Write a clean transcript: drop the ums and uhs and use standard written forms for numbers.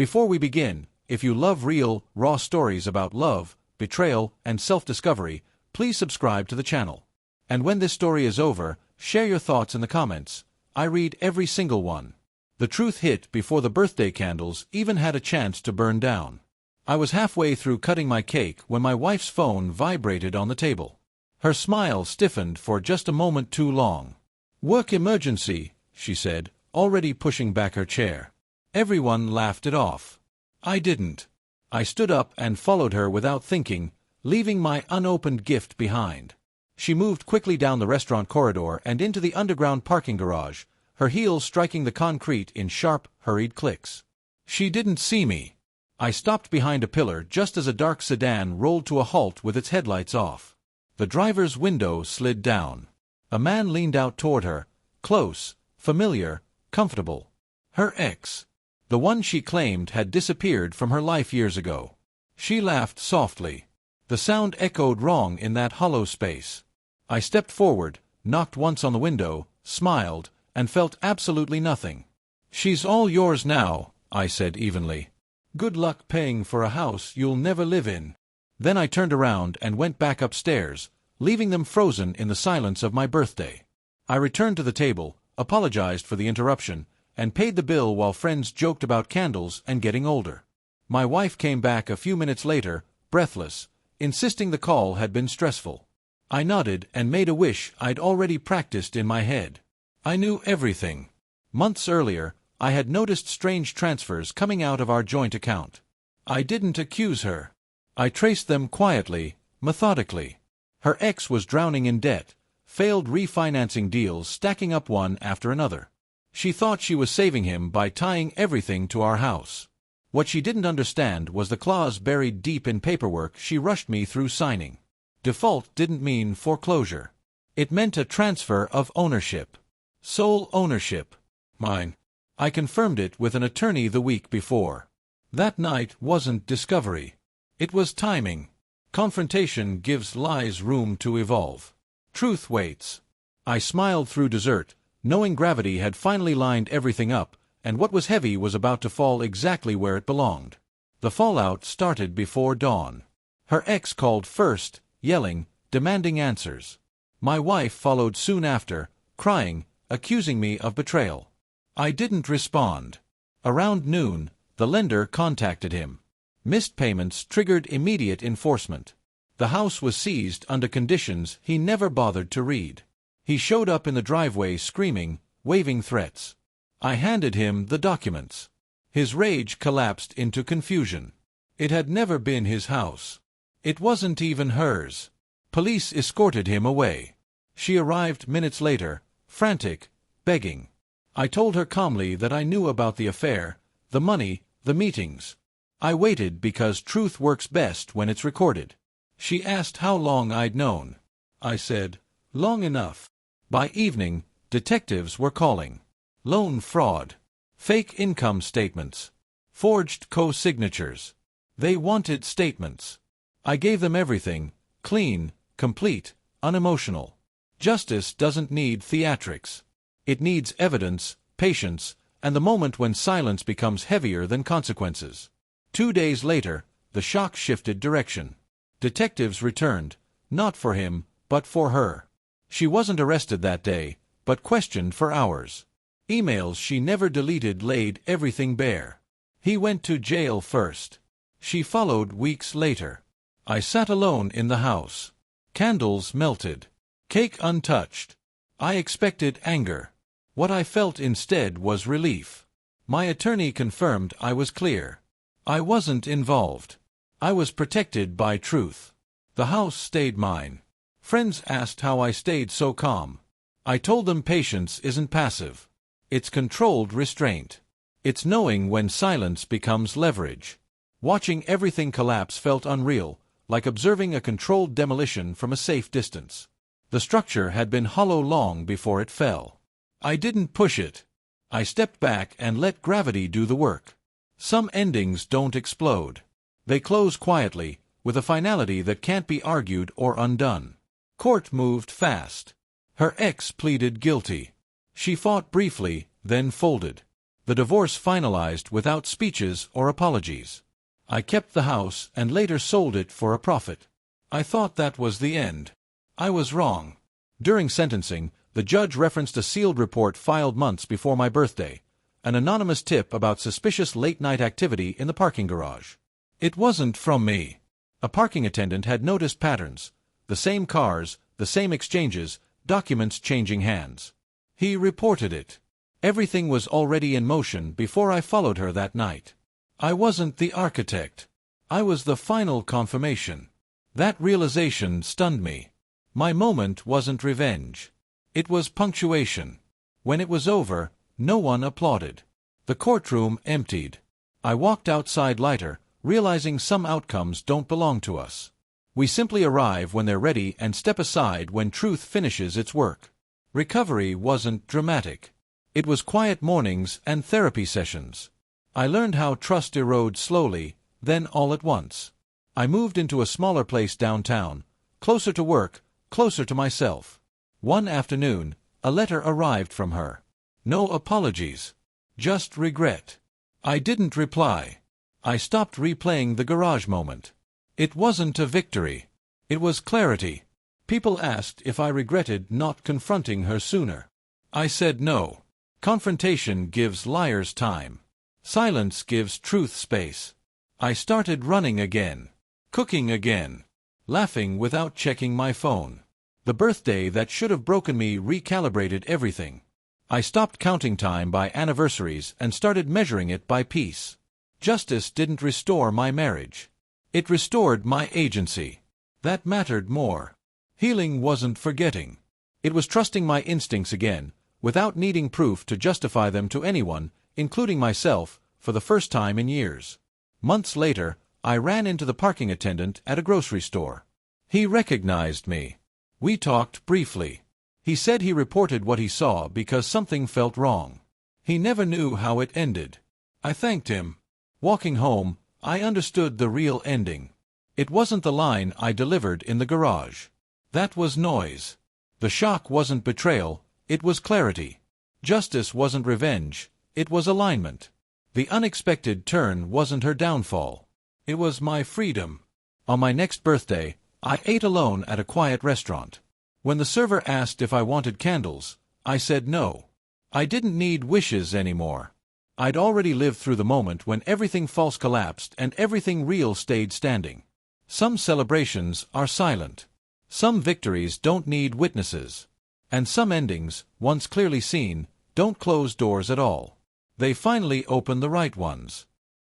Before we begin, if you love real, raw stories about love, betrayal, and self-discovery, please subscribe to the channel. And when this story is over, share your thoughts in the comments. I read every single one. The truth hit before the birthday candles even had a chance to burn down. I was halfway through cutting my cake when my wife's phone vibrated on the table. Her smile stiffened for just a moment too long. "Work emergency," she said, already pushing back her chair. Everyone laughed it off. I didn't. I stood up and followed her without thinking, leaving my unopened gift behind. She moved quickly down the restaurant corridor and into the underground parking garage, her heels striking the concrete in sharp, hurried clicks. She didn't see me. I stopped behind a pillar just as a dark sedan rolled to a halt with its headlights off. The driver's window slid down. A man leaned out toward her, close, familiar, comfortable. Her ex. The one she claimed had disappeared from her life years ago. She laughed softly. The sound echoed wrong in that hollow space. I stepped forward, knocked once on the window, smiled, and felt absolutely nothing. "She's all yours now," I said evenly. "Good luck paying for a house you'll never live in." Then I turned around and went back upstairs, leaving them frozen in the silence of my birthday. I returned to the table, apologized for the interruption, and paid the bill while friends joked about candles and getting older. My wife came back a few minutes later, breathless, insisting the call had been stressful. I nodded and made a wish I'd already practiced in my head. I knew everything. Months earlier, I had noticed strange transfers coming out of our joint account. I didn't accuse her. I traced them quietly, methodically. Her ex was drowning in debt, failed refinancing deals stacking up one after another. She thought she was saving him by tying everything to our house. What she didn't understand was the clause buried deep in paperwork she rushed me through signing. Default didn't mean foreclosure. It meant a transfer of ownership. Sole ownership. Mine. I confirmed it with an attorney the week before. That night wasn't discovery. It was timing. Confrontation gives lies room to evolve. Truth waits. I smiled through dessert, knowing gravity had finally lined everything up, and what was heavy was about to fall exactly where it belonged. The fallout started before dawn. Her ex called first, yelling, demanding answers. My wife followed soon after, crying, accusing me of betrayal. I didn't respond. Around noon, the lender contacted him. Missed payments triggered immediate enforcement. The house was seized under conditions he never bothered to read. He showed up in the driveway screaming, waving threats. I handed him the documents. His rage collapsed into confusion. It had never been his house. It wasn't even hers. Police escorted him away. She arrived minutes later, frantic, begging. I told her calmly that I knew about the affair, the money, the meetings. I waited because truth works best when it's recorded. She asked how long I'd known. I said, "Long enough." By evening, detectives were calling. Loan fraud. Fake income statements. Forged co-signatures. They wanted statements. I gave them everything, clean, complete, unemotional. Justice doesn't need theatrics. It needs evidence, patience, and the moment when silence becomes heavier than consequences. 2 days later, the shock shifted direction. Detectives returned, not for him, but for her. She wasn't arrested that day, but questioned for hours. Emails she never deleted laid everything bare. He went to jail first. She followed weeks later. I sat alone in the house. Candles melted. Cake untouched. I expected anger. What I felt instead was relief. My attorney confirmed I was clear. I wasn't involved. I was protected by truth. The house stayed mine. Friends asked how I stayed so calm. I told them patience isn't passive. It's controlled restraint. It's knowing when silence becomes leverage. Watching everything collapse felt unreal, like observing a controlled demolition from a safe distance. The structure had been hollow long before it fell. I didn't push it. I stepped back and let gravity do the work. Some endings don't explode. They close quietly, with a finality that can't be argued or undone. Court moved fast. Her ex pleaded guilty. She fought briefly, then folded. The divorce finalized without speeches or apologies. I kept the house and later sold it for a profit. I thought that was the end. I was wrong. During sentencing, the judge referenced a sealed report filed months before my birthday, an anonymous tip about suspicious late-night activity in the parking garage. It wasn't from me. A parking attendant had noticed patterns, the same cars, the same exchanges, documents changing hands. He reported it. Everything was already in motion before I followed her that night. I wasn't the architect. I was the final confirmation. That realization stunned me. My moment wasn't revenge. It was punctuation. When it was over, no one applauded. The courtroom emptied. I walked outside lighter, realizing some outcomes don't belong to us. We simply arrive when they're ready and step aside when truth finishes its work. Recovery wasn't dramatic. It was quiet mornings and therapy sessions. I learned how trust erodes slowly, then all at once. I moved into a smaller place downtown, closer to work, closer to myself. One afternoon, a letter arrived from her. No apologies. Just regret. I didn't reply. I stopped replaying the garage moment. It wasn't a victory. It was clarity. People asked if I regretted not confronting her sooner. I said no. Confrontation gives liars time. Silence gives truth space. I started running again. Cooking again. Laughing without checking my phone. The birthday that should have broken me recalibrated everything. I stopped counting time by anniversaries and started measuring it by peace. Justice didn't restore my marriage. It restored my agency. That mattered more. Healing wasn't forgetting. It was trusting my instincts again, without needing proof to justify them to anyone, including myself, for the first time in years. Months later, I ran into the parking attendant at a grocery store. He recognized me. We talked briefly. He said he reported what he saw because something felt wrong. He never knew how it ended. I thanked him. Walking home, I understood the real ending. It wasn't the line I delivered in the garage. That was noise. The shock wasn't betrayal, it was clarity. Justice wasn't revenge, it was alignment. The unexpected turn wasn't her downfall. It was my freedom. On my next birthday, I ate alone at a quiet restaurant. When the server asked if I wanted candles, I said no. I didn't need wishes anymore. I'd already lived through the moment when everything false collapsed and everything real stayed standing. Some celebrations are silent. Some victories don't need witnesses. And some endings, once clearly seen, don't close doors at all. They finally open the right ones.